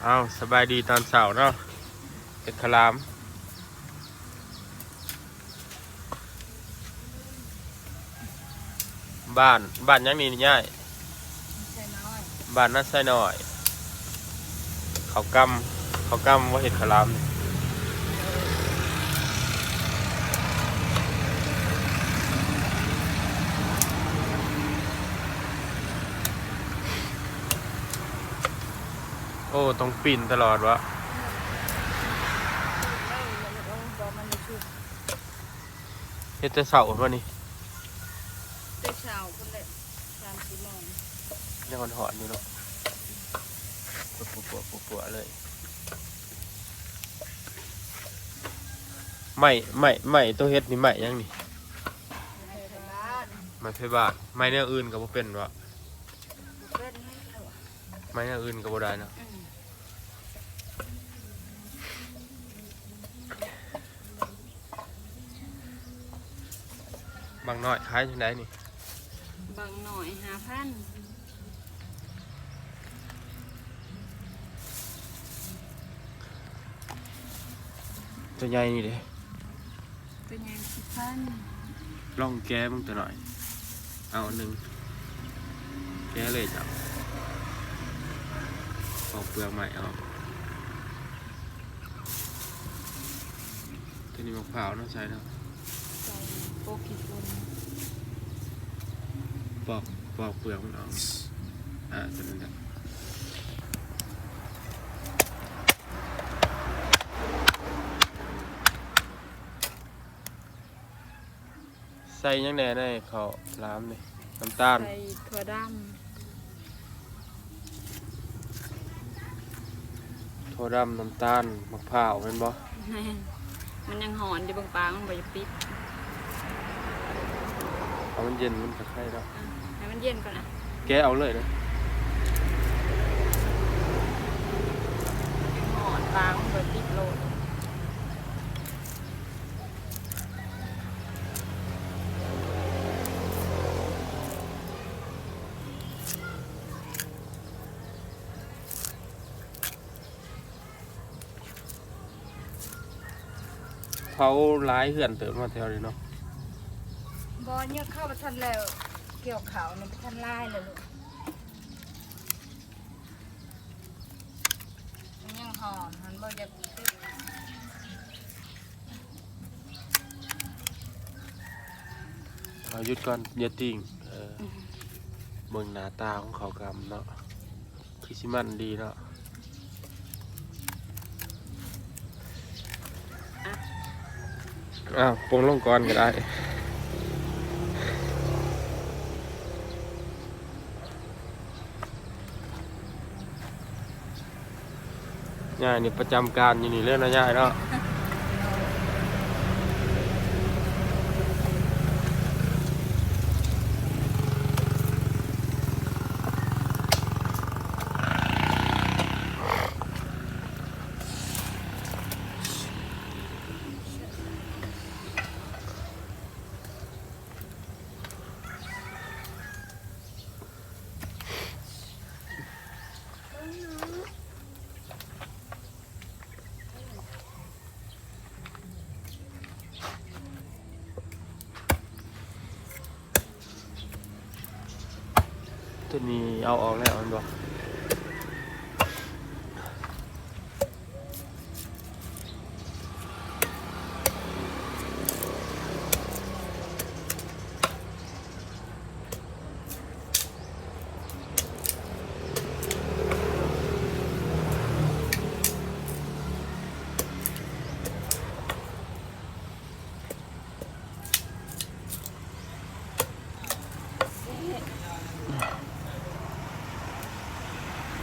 อ้าวสบายดีตอนเสาร์เนาะเห็ดขลามบ้านยังนี่ง่ายใช่น้อยบ้านน่าใส่หน่อยเขากำว่าเห็ดขลามนี่โอ้ต้องปีนตลอดวะเฮ็ดแต่เสาร์วะนี่เด็กสาวคนเล็ก3-4 โมงยังหอนๆอยู่เนาะปัวเลยไม่ตัวเฮ็ดนี่ไม่ยังนี่ในบ้าน ไม่ไผบ้านไม่แนวอื่นก็บ่เป็นวะ เป็นเหรอ ไม่แนวอื่นก็บ่ได้เนาะบางน้อยขายจังไดนี่บางหน่อย5,000ตัวใหญ่นี่เด้เป็นยัง10,000ลองแก้มึงตัวหน่อยเอาอันหนึงแก้เลยจ้ะปอกเปลือกใหม่เอาตัวนี้มะพร้าวเนาะใช่เนาะใส่โปกิปุ่นปอกเปลือกมันออกตัวนี้แหละใส่ยังแหน่ได้เขาล้ามนี่น้ำตาลใส่ถั่วดน้ำตาลมะพร้าวเป็นบ่ ำมันยังหอนอยู่บางปางมันบ่อยปิดเอามันเย็นมันจะไข่แล้วให้มันเย็นก่อนนะแกเอาเลยนะยังหอนปางมันบ่อยปิดโลดเขาร้ายเหื่อนเติมมาแถวนี้เนาะบ่เนี่ยเข้าไปทันแล้วเกี่ยวขาวเนี่ยไปทันลายเลยลูกมันยังหอนมันบ่อยากปิด เอาหยุดก่อนอย่าติ่งเบิ่งหน้าตาของเขากำเนาะคือสิมันดีเนาะปรุงลงก่อนก็ได้ย่ายนี่ประจำการอยู่นี่เรื่องนะย่ายเนาะตัวนี้เอาออกแล้วมันบอก